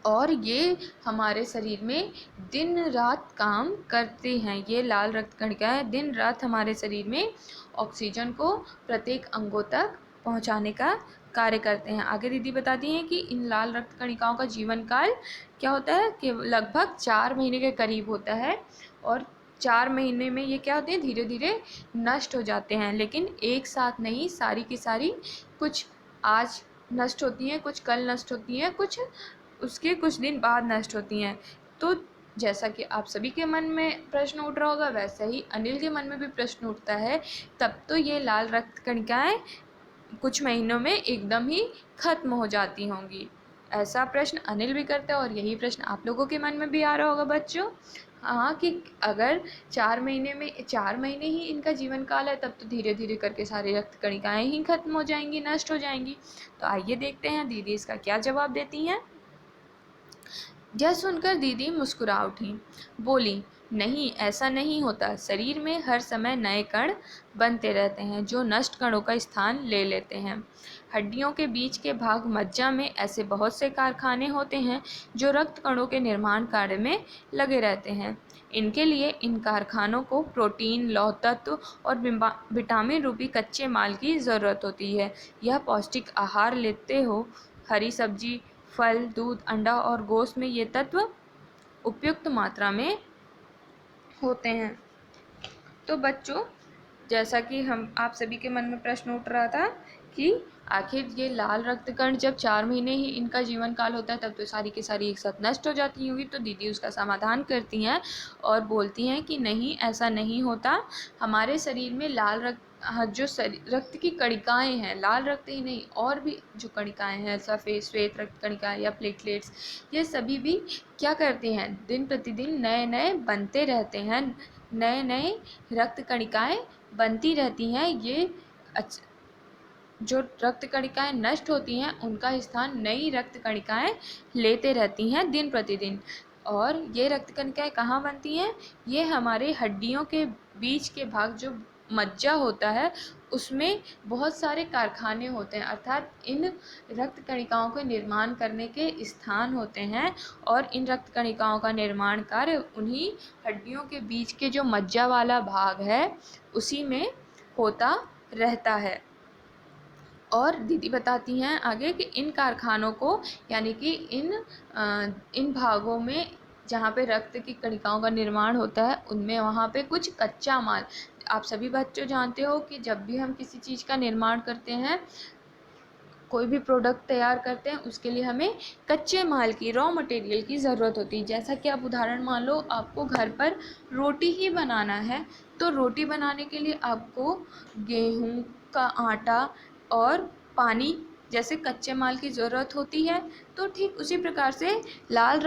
और ये हमारे शरीर में दिन रात काम करते हैं। ये लाल रक्त कणिकाएं दिन रात हमारे शरीर में ऑक्सीजन को प्रत्येक अंगों तक पहुंचाने का कार्य करते हैं। आगे दीदी बताती हैं कि इन लाल रक्त कणिकाओं का जीवन काल क्या होता है कि लगभग 4 महीने के करीब होता है, और 4 महीने में ये क्या होते हैं? धीरे धीरे नष्ट हो जाते हैं, लेकिन एक साथ नहीं, सारी की सारी, कुछ आज नष्ट होती हैं, कुछ कल नष्ट होती हैं, कुछ उसके कुछ दिन बाद नष्ट होती हैं। तो जैसा कि आप सभी के मन में प्रश्न उठ रहा होगा, वैसे ही अनिल के मन में भी प्रश्न उठता है। तब तो ये लाल रक्त कणिकाएं कुछ महीनों में एकदम ही खत्म हो जाती होंगी। ऐसा प्रश्न अनिल भी करता है, और यही प्रश्न आप लोगों के मन में भी आ रहा होगा बच्चों। हाँ, कि अगर 4 महीने ही इनका जीवन काल है, तब तो धीरे धीरे करके सारी रक्त कणिकाएं ही खत्म हो जाएंगी, नष्ट हो जाएंगी। तो आइए देखते हैं दीदी इसका क्या जवाब देती हैं। यह सुनकर दीदी मुस्कुरा उठी, बोली, नहीं, ऐसा नहीं होता। शरीर में हर समय नए कण बनते रहते हैं जो नष्ट कणों का स्थान ले लेते हैं। हड्डियों के बीच के भाग मज्जा में ऐसे बहुत से कारखाने होते हैं जो रक्त कणों के निर्माण कार्य में लगे रहते हैं। इनके लिए इन कारखानों को प्रोटीन, लौह तत्व और विटामिन रूपी कच्चे माल की ज़रूरत होती है। यह पौष्टिक आहार लेते हो, हरी सब्जी, फल, दूध, अंडा और गोश्त में ये तत्व उपयुक्त मात्रा में होते हैं। तो बच्चों, जैसा कि हम आप सभी के मन में प्रश्न उठ रहा था कि आखिर ये लाल रक्त कण जब 4 महीने ही इनका जीवन काल होता है, तब तो सारी की सारी एक साथ नष्ट हो जाती होंगी। तो दीदी उसका समाधान करती हैं और बोलती हैं कि नहीं, ऐसा नहीं होता। हमारे शरीर में लाल रक्त, जो रक्त की कणिकाएं हैं, लाल रक्त ही नहीं, और भी जो कणिकाएं हैं, सफ़ेद श्वेत रक्त कणिकाएं या प्लेटलेट्स, ये सभी भी क्या करते हैं? दिन प्रतिदिन नए नए बनते रहते हैं। नए नए रक्त कणिकाएं बनती रहती हैं। ये जो रक्त कणिकाएं नष्ट होती हैं, उनका स्थान नई रक्त कणिकाएं लेते रहती हैं दिन प्रतिदिन। और ये रक्त कणिकाएं कहाँ बनती हैं? ये हमारे हड्डियों के बीच के भाग, जो मज्जा होता है, उसमें बहुत सारे कारखाने होते हैं, अर्थात इन रक्त कणिकाओं के निर्माण करने के स्थान होते हैं। और इन रक्त कणिकाओं का निर्माण कार्य उन्हीं हड्डियों के बीच के जो मज्जा वाला भाग है, उसी में होता रहता है। और दीदी बताती हैं आगे कि इन कारखानों को, यानी कि इन भागों में जहाँ पे रक्त की कणिकाओं का निर्माण होता है, उनमें वहाँ पे कुछ कच्चा माल, आप सभी बच्चों जानते हो कि जब भी हम किसी चीज़ का निर्माण करते हैं, कोई भी प्रोडक्ट तैयार करते हैं, उसके लिए हमें कच्चे माल की, रॉ मटेरियल की ज़रूरत होती है। जैसा कि आप उदाहरण मान लो, आपको घर पर रोटी ही बनाना है, तो रोटी बनाने के लिए आपको गेहूं का आटा और पानी जैसे कच्चे माल की ज़रूरत होती है। तो ठीक उसी प्रकार से लाल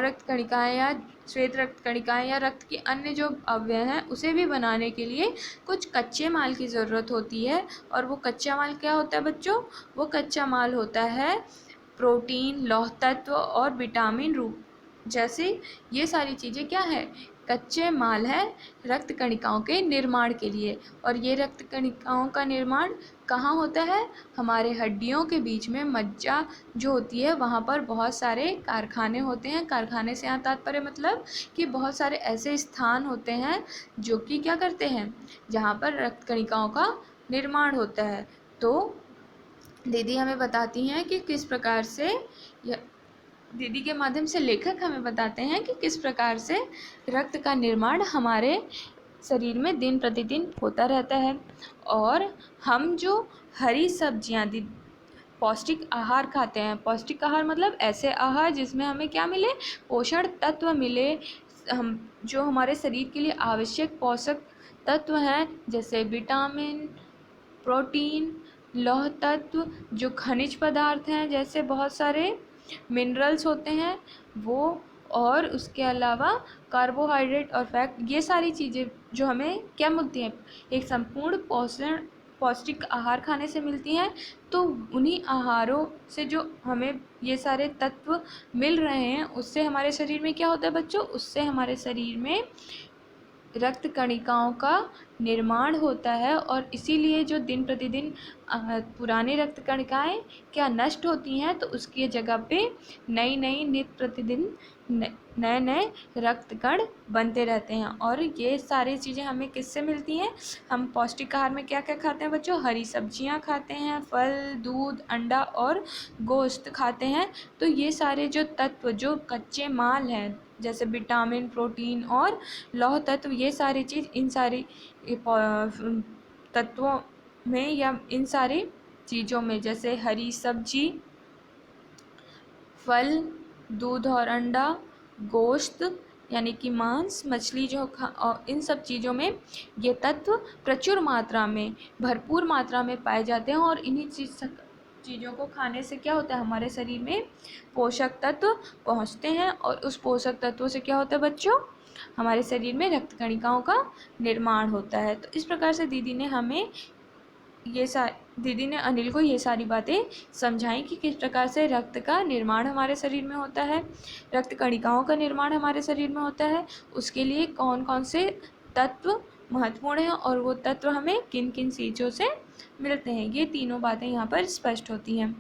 रक्त कणिकाएं या श्वेत रक्त कणिकाएं या रक्त की अन्य जो अवयव हैं, उसे भी बनाने के लिए कुछ कच्चे माल की ज़रूरत होती है। और वो कच्चा माल क्या होता है बच्चों? वो कच्चा माल होता है प्रोटीन, लौह तत्व और विटामिन रूप, जैसे ये सारी चीज़ें क्या है कच्चे माल हैं रक्त कणिकाओं के निर्माण के लिए। और ये रक्त कणिकाओं का निर्माण कहाँ होता है? हमारे हड्डियों के बीच में मज्जा जो होती है वहाँ पर बहुत सारे कारखाने होते हैं। कारखाने से यहाँ तात्पर्य मतलब कि बहुत सारे ऐसे स्थान होते हैं जो कि क्या करते हैं, जहाँ पर रक्त कणिकाओं का निर्माण होता है। तो दीदी हमें बताती हैं कि किस प्रकार से दीदी के माध्यम से लेखक हमें बताते हैं कि किस प्रकार से रक्त का निर्माण हमारे शरीर में दिन प्रतिदिन होता रहता है। और हम जो हरी सब्जियां पौष्टिक आहार खाते हैं, पौष्टिक आहार मतलब ऐसे आहार जिसमें हमें क्या मिले, पोषण तत्व मिले, हम जो हमारे शरीर के लिए आवश्यक पोषक तत्व हैं जैसे विटामिन, प्रोटीन, लौह तत्व, जो खनिज पदार्थ हैं जैसे बहुत सारे मिनरल्स होते हैं वो, और उसके अलावा कार्बोहाइड्रेट और फैट, ये सारी चीज़ें जो हमें क्या मिलती हैं, एक संपूर्ण पौष्टिक आहार खाने से मिलती हैं। तो उन्हीं आहारों से जो हमें ये सारे तत्व मिल रहे हैं उससे हमारे शरीर में क्या होता है बच्चों, उससे हमारे शरीर में रक्त कणिकाओं का निर्माण होता है। और इसीलिए जो दिन प्रतिदिन पुरानी रक्त कणिकाएं क्या नष्ट होती हैं तो उसकी जगह पे नई नई नित्य प्रतिदिन नए नए रक्त कण बनते रहते हैं। और ये सारी चीज़ें हमें किससे मिलती हैं, हम पौष्टिक आहार में क्या क्या खाते हैं बच्चों, हरी सब्जियां खाते हैं, फल, दूध, अंडा और गोश्त खाते हैं। तो ये सारे जो तत्व, जो कच्चे माल हैं जैसे विटामिन, प्रोटीन और लौह तत्व, ये सारी चीज़ इन सारी तत्वों में या इन सारी चीज़ों में जैसे हरी सब्जी, फल, दूध और अंडा, गोश्त यानी कि मांस, मछली जो और इन सब चीज़ों में ये तत्व प्रचुर मात्रा में, भरपूर मात्रा में पाए जाते हैं। और इन्हीं चीज़ों को खाने से क्या होता है, हमारे शरीर में पोषक तत्व पहुंचते हैं और उस पोषक तत्वों से क्या होता है बच्चों, हमारे शरीर में रक्त कणिकाओं का निर्माण होता है। तो इस प्रकार से दीदी ने अनिल को ये सारी बातें समझाई कि किस प्रकार से रक्त का निर्माण हमारे शरीर में होता है, रक्त कणिकाओं का निर्माण हमारे शरीर में होता है, उसके लिए कौन कौन से तत्व महत्वपूर्ण हैं और वो तत्व हमें किन किन चीज़ों से मिलते हैं। ये तीनों बातें यहाँ पर स्पष्ट होती हैं।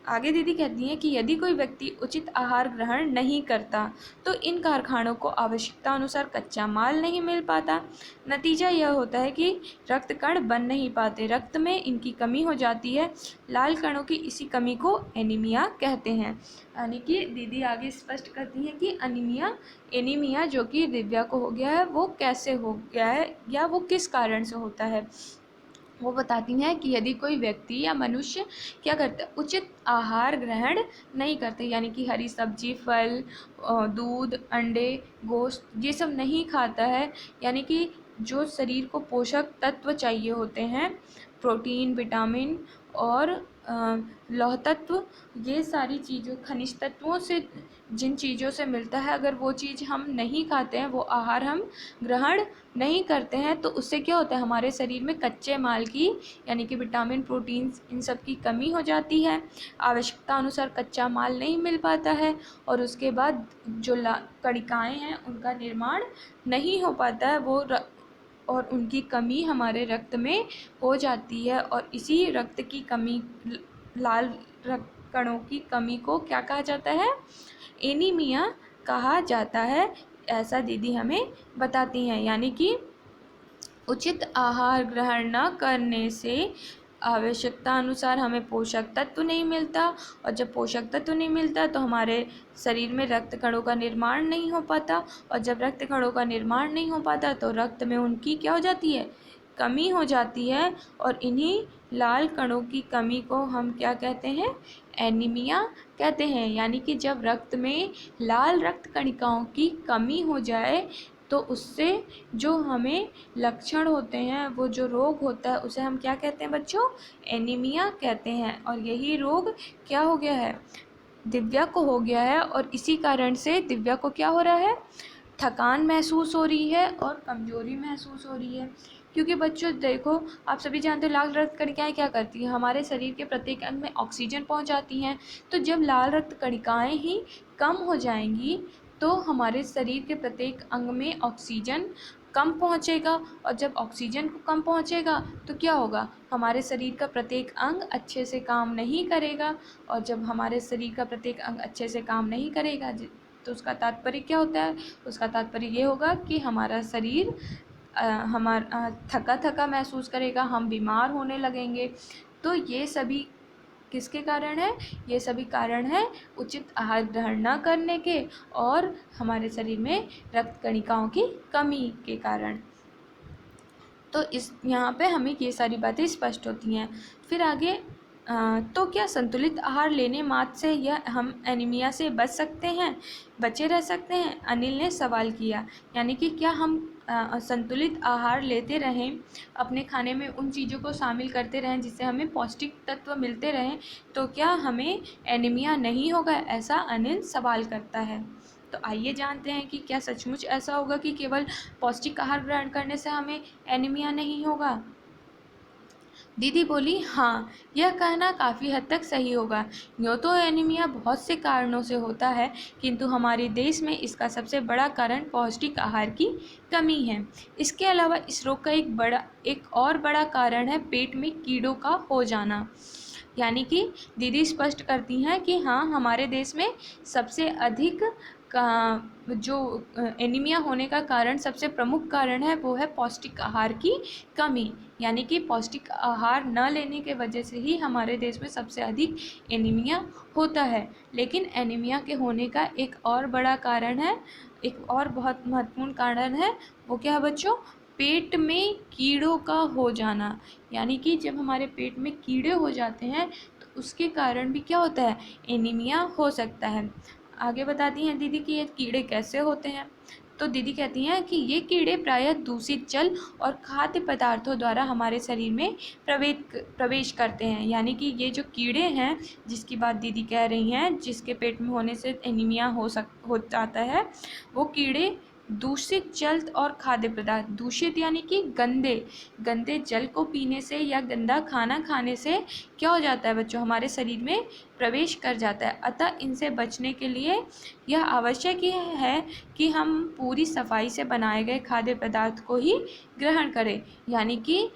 आगे दीदी कहती हैं कि यदि कोई व्यक्ति उचित आहार ग्रहण नहीं करता तो इन कारखानों को आवश्यकता अनुसार कच्चा माल नहीं मिल पाता। नतीजा यह होता है कि रक्त कण बन नहीं पाते, रक्त में इनकी कमी हो जाती है। लाल कणों की इसी कमी को एनीमिया कहते हैं। यानी कि दीदी आगे स्पष्ट करती हैं कि एनीमिया जो कि दिव्या को हो गया है वो कैसे हो गया है या वो किस कारण से होता है। वो बताती हैं कि यदि कोई व्यक्ति या मनुष्य क्या करता है, उचित आहार ग्रहण नहीं करते, यानी कि हरी सब्जी, फल, दूध, अंडे, गोश्त ये सब नहीं खाता है, यानी कि जो शरीर को पोषक तत्व चाहिए होते हैं, प्रोटीन, विटामिन और लौह तत्व, ये सारी चीज़ों, खनिज तत्वों से जिन चीज़ों से मिलता है, अगर वो चीज़ हम नहीं खाते हैं, वो आहार हम ग्रहण नहीं करते हैं तो उससे क्या होता है, हमारे शरीर में कच्चे माल की यानी कि विटामिन, प्रोटीन इन सब की कमी हो जाती है। आवश्यकता अनुसार कच्चा माल नहीं मिल पाता है और उसके बाद जो कणिकाएँ हैं उनका निर्माण नहीं हो पाता है, और उनकी कमी हमारे रक्त में हो जाती है। और इसी रक्त की कमी, लाल रक्त कणों की कमी को क्या कहा जाता है, एनीमिया कहा जाता है। ऐसा दीदी हमें बताती हैं। यानी कि उचित आहार ग्रहण न करने से आवश्यकता अनुसार हमें पोषक तत्व नहीं मिलता, और जब पोषक तत्व नहीं मिलता तो हमारे शरीर में रक्त कणों का निर्माण नहीं हो पाता, और जब रक्त कणों का निर्माण नहीं हो पाता तो रक्त में उनकी क्या हो जाती है, कमी हो जाती है। और इन्हीं लाल कणों की कमी को हम क्या कहते हैं, एनीमिया कहते हैं। यानी कि जब रक्त में लाल रक्त कणिकाओं की कमी हो जाए तो उससे जो हमें लक्षण होते हैं, वो जो रोग होता है उसे हम क्या कहते हैं बच्चों, एनीमिया कहते हैं। और यही रोग क्या हो गया है, दिव्या को हो गया है। और इसी कारण से दिव्या को क्या हो रहा है, थकान महसूस हो रही है और कमजोरी महसूस हो रही है। क्योंकि बच्चों देखो, आप सभी जानते हो लाल रक्त कणिकाएं क्या करती हैं, हमारे शरीर के प्रत्येक अंग में ऑक्सीजन पहुंचाती हैं। तो जब लाल रक्त कणिकाएं ही कम हो जाएंगी तो हमारे शरीर के प्रत्येक अंग में ऑक्सीजन कम पहुँचेगा, और जब ऑक्सीजन को कम पहुँचेगा तो क्या होगा, हमारे शरीर का प्रत्येक अंग अच्छे से काम नहीं करेगा। और जब हमारे शरीर का प्रत्येक अंग अच्छे से काम नहीं करेगा तो उसका तात्पर्य क्या होता है, उसका तात्पर्य ये होगा कि हमारा शरीर हमारा थका थका महसूस करेगा, हम बीमार होने लगेंगे। तो ये सभी किसके कारण है, ये सभी कारण है उचित आहार ग्रहण न करने के और हमारे शरीर में रक्त कणिकाओं की कमी के कारण। तो इस यहाँ पे हमें ये सारी बातें स्पष्ट होती हैं। फिर आगे तो क्या संतुलित आहार लेने मात्र से यह हम एनीमिया से बच सकते हैं, बचे रह सकते हैं, अनिल ने सवाल किया। यानी कि क्या हम संतुलित आहार लेते रहें, अपने खाने में उन चीज़ों को शामिल करते रहें जिससे हमें पौष्टिक तत्व मिलते रहें, तो क्या हमें एनीमिया नहीं होगा, ऐसा अनिल सवाल करता है। तो आइए जानते हैं कि क्या सचमुच ऐसा होगा कि केवल पौष्टिक आहार ग्रहण करने से हमें एनीमिया नहीं होगा। दीदी बोली, हाँ, यह कहना काफ़ी हद तक सही होगा। यूँ तो एनीमिया बहुत से कारणों से होता है, किंतु हमारे देश में इसका सबसे बड़ा कारण पौष्टिक आहार की कमी है। इसके अलावा इस रोग का एक और बड़ा कारण है पेट में कीड़ों का हो जाना। यानी कि दीदी स्पष्ट करती हैं कि हाँ, हमारे देश में सबसे अधिक जो एनीमिया होने का कारण, सबसे प्रमुख कारण है, वो है पौष्टिक आहार की कमी। यानी कि पौष्टिक आहार न लेने के वजह से ही हमारे देश में सबसे अधिक एनीमिया होता है। लेकिन एनीमिया के होने का एक और बड़ा कारण है, एक और बहुत महत्वपूर्ण कारण है, वो क्या है बच्चों, पेट में कीड़ों का हो जाना। यानी कि जब हमारे पेट में कीड़े हो जाते हैं तो उसके कारण भी क्या होता है, एनीमिया हो सकता है। आगे बताती हैं दीदी कि ये कीड़े कैसे होते हैं। तो दीदी कहती हैं कि ये कीड़े प्रायः दूषित जल और खाद्य पदार्थों द्वारा हमारे शरीर में प्रवेश करते हैं। यानी कि ये जो कीड़े हैं जिसकी बात दीदी कह रही हैं, जिसके पेट में होने से एनीमिया हो जाता है, वो कीड़े दूषित जल और खाद्य पदार्थ, दूषित यानी कि गंदे जल को पीने से या गंदा खाना खाने से क्या हो जाता है बच्चों, हमारे शरीर में प्रवेश कर जाता है। अतः इनसे बचने के लिए यह आवश्यक है कि हम पूरी सफाई से बनाए गए खाद्य पदार्थ को ही ग्रहण करें। यानी कि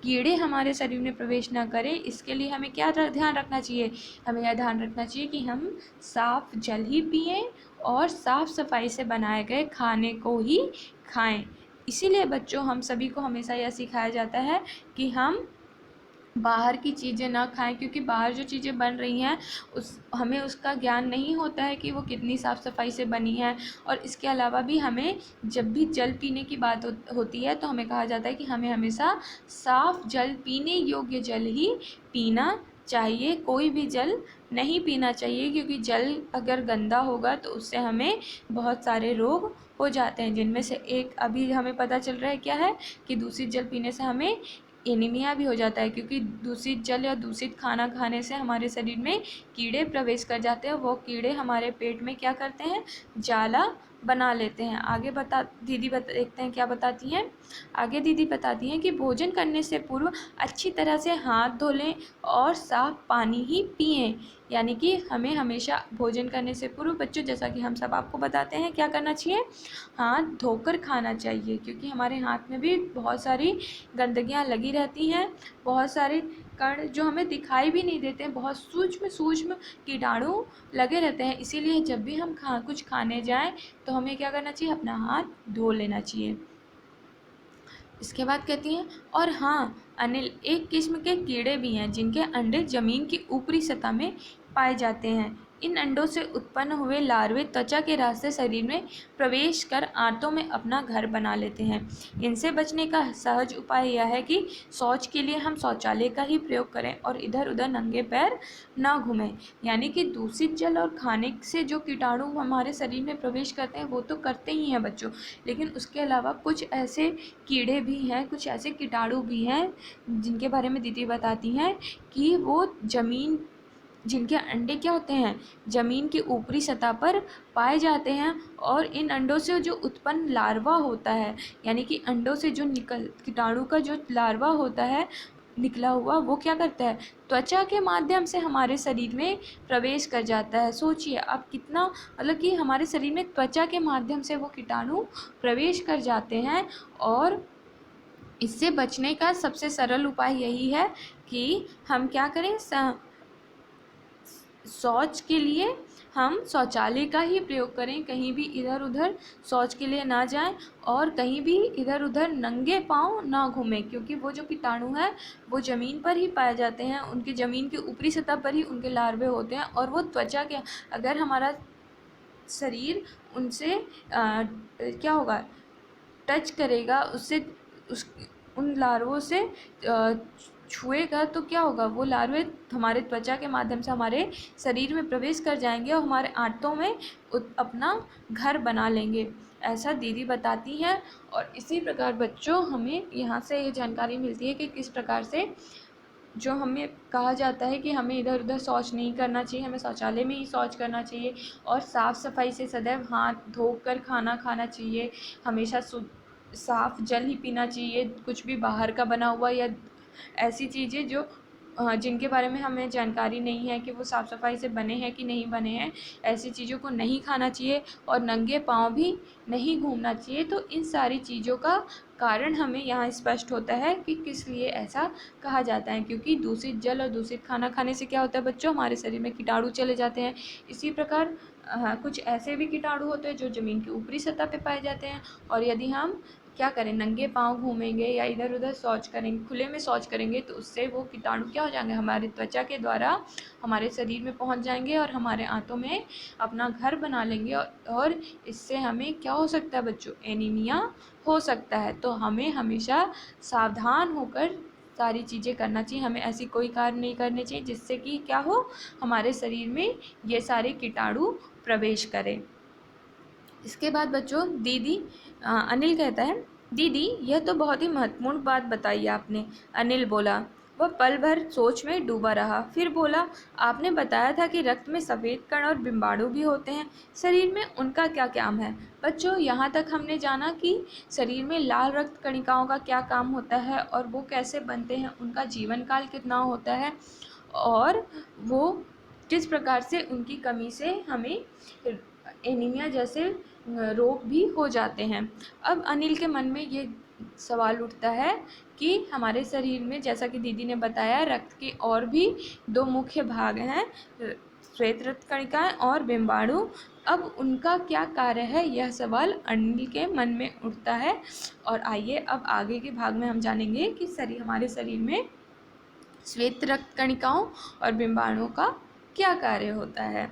कीड़े हमारे शरीर में प्रवेश ना करें, इसके लिए हमें क्या ध्यान रखना चाहिए, हमें यह ध्यान रखना चाहिए कि हम साफ़ जल ही पिएं और साफ़ सफाई से बनाए गए खाने को ही खाएं। इसीलिए बच्चों, हम सभी को हमेशा यह सिखाया जाता है कि हम बाहर की चीज़ें ना खाएं, क्योंकि बाहर जो चीज़ें बन रही हैं हमें उसका ज्ञान नहीं होता है कि वो कितनी साफ़ सफाई से बनी है। और इसके अलावा भी हमें जब भी जल पीने की बात होती है तो हमें कहा जाता है कि हमें हमेशा साफ़ जल, पीने योग्य जल ही पीना चाहिए, कोई भी जल नहीं पीना चाहिए, क्योंकि जल अगर गंदा होगा तो उससे हमें बहुत सारे रोग हो जाते हैं, जिनमें से एक अभी हमें पता चल रहा है क्या है, कि दूषित जल पीने से हमें एनीमिया भी हो जाता है, क्योंकि दूषित जल या दूषित खाना खाने से हमारे शरीर में कीड़े प्रवेश कर जाते हैं। वो कीड़े हमारे पेट में क्या करते हैं, जाला बना लेते हैं। आगे देखते हैं क्या बताती हैं। आगे दीदी बताती हैं कि भोजन करने से पूर्व अच्छी तरह से हाथ धो लें और साफ़ पानी ही पिएं। यानी कि हमें हमेशा भोजन करने से पूर्व बच्चों, जैसा कि हम सब आपको बताते हैं, क्या करना चाहिए, हाथ धोकर खाना चाहिए, क्योंकि हमारे हाथ में भी बहुत सारी गंदगियाँ लगी रहती हैं, बहुत सारे कण जो हमें दिखाई भी नहीं देते हैं, बहुत सूक्ष्म कीटाणु लगे रहते हैं। इसीलिए जब भी हम कुछ खाने जाएं तो हमें क्या करना चाहिए, अपना हाथ धो लेना चाहिए। इसके बाद कहती हैं, और हाँ अनिल, एक किस्म के कीड़े भी हैं जिनके अंडे ज़मीन की ऊपरी सतह में पाए जाते हैं। इन अंडों से उत्पन्न हुए लार्वे त्वचा के रास्ते शरीर में प्रवेश कर आंतों में अपना घर बना लेते हैं। इनसे बचने का सहज उपाय यह है कि शौच के लिए हम शौचालय का ही प्रयोग करें और इधर उधर नंगे पैर ना घूमें। यानी कि दूषित जल और खाने से जो कीटाणु हमारे शरीर में प्रवेश करते हैं वो तो करते ही हैं बच्चों, लेकिन उसके अलावा कुछ ऐसे कीड़े भी हैं, कुछ ऐसे कीटाणु भी हैं जिनके बारे में दीदी बताती हैं कि वो जिनके अंडे क्या होते हैं, ज़मीन की ऊपरी सतह पर पाए जाते हैं। और इन अंडों से जो उत्पन्न लार्वा होता है, यानी कि अंडों से जो कीटाणु का जो लार्वा होता है, निकला हुआ वो क्या करता है, त्वचा के माध्यम से हमारे शरीर में प्रवेश कर जाता है। सोचिए आप कितना, मतलब कि हमारे शरीर में त्वचा के माध्यम से वो कीटाणु प्रवेश कर जाते हैं। और इससे बचने का सबसे सरल उपाय यही है कि हम क्या करें, शौच के लिए हम शौचालय का ही प्रयोग करें, कहीं भी इधर उधर शौच के लिए ना जाएं और कहीं भी इधर उधर नंगे पांव ना घूमें, क्योंकि वो जो कीटाणु है वो ज़मीन पर ही पाए जाते हैं, उनकी ज़मीन की ऊपरी सतह पर ही उनके लार्वे होते हैं। और वो त्वचा के, अगर हमारा शरीर उनसे क्या होगा, टच करेगा, उससे उस उन लार्वों से छुएगा तो क्या होगा, वो लार्वे हमारे त्वचा के माध्यम से हमारे शरीर में प्रवेश कर जाएंगे और हमारे आंतों में अपना घर बना लेंगे, ऐसा दीदी बताती हैं। और इसी प्रकार बच्चों हमें यहाँ से ये जानकारी मिलती है कि किस प्रकार से जो हमें कहा जाता है कि हमें इधर उधर शौच नहीं करना चाहिए, हमें शौचालय में ही शौच करना चाहिए और साफ़ सफाई से सदैव हाथ धोकर खाना खाना चाहिए, हमेशा साफ़ जल ही पीना चाहिए, कुछ भी बाहर का बना हुआ या ऐसी चीज़ें जो जिनके बारे में हमें जानकारी नहीं है कि वो साफ़ सफाई से बने हैं कि नहीं बने हैं, ऐसी चीज़ों को नहीं खाना चाहिए और नंगे पाँव भी नहीं घूमना चाहिए। तो इन सारी चीज़ों का कारण हमें यहाँ स्पष्ट होता है कि किस लिए ऐसा कहा जाता है, क्योंकि दूषित जल और दूषित खाना खाने से क्या होता है बच्चों, हमारे शरीर में कीटाणु चले जाते हैं। इसी प्रकार कुछ ऐसे भी कीटाणु होते हैं जो ज़मीन की ऊपरी सतह पे पाए जाते हैं, और यदि हम क्या करें, नंगे पाँव घूमेंगे या इधर उधर शौच करेंगे, खुले में शौच करेंगे, तो उससे वो कीटाणु क्या हो जाएंगे, हमारे त्वचा के द्वारा हमारे शरीर में पहुंच जाएंगे और हमारे आंतों में अपना घर बना लेंगे। और इससे हमें क्या हो सकता है बच्चों, एनीमिया हो सकता है। तो हमें हमेशा सावधान होकर सारी चीज़ें करना चाहिए, हमें ऐसी कोई कार्य नहीं करने चाहिए जिससे कि क्या हो, हमारे शरीर में ये सारे कीटाणु प्रवेश करें। इसके बाद बच्चों अनिल कहता है, दीदी यह तो बहुत ही महत्वपूर्ण बात बताई आपने। अनिल बोला। वह पल भर सोच में डूबा रहा, फिर बोला, आपने बताया था कि रक्त में सफ़ेद कण और बिम्बाणु भी होते हैं, शरीर में उनका क्या काम है? बच्चों यहाँ तक हमने जाना कि शरीर में लाल रक्त कणिकाओं का क्या काम होता है और वो कैसे बनते हैं, उनका जीवन काल कितना होता है और वो किस प्रकार से उनकी कमी से हमें एनीमिया जैसे रोग भी हो जाते हैं। अब अनिल के मन में ये सवाल उठता है कि हमारे शरीर में, जैसा कि दीदी ने बताया, रक्त के और भी दो मुख्य भाग हैं, श्वेत रक्त कणिकाएं और बिम्बाणु। अब उनका क्या कार्य है, यह सवाल अनिल के मन में उठता है। और आइए अब आगे के भाग में हम जानेंगे कि हमारे शरीर में श्वेत रक्त कणिकाओं और बिम्बाणुओं का क्या कार्य होता है।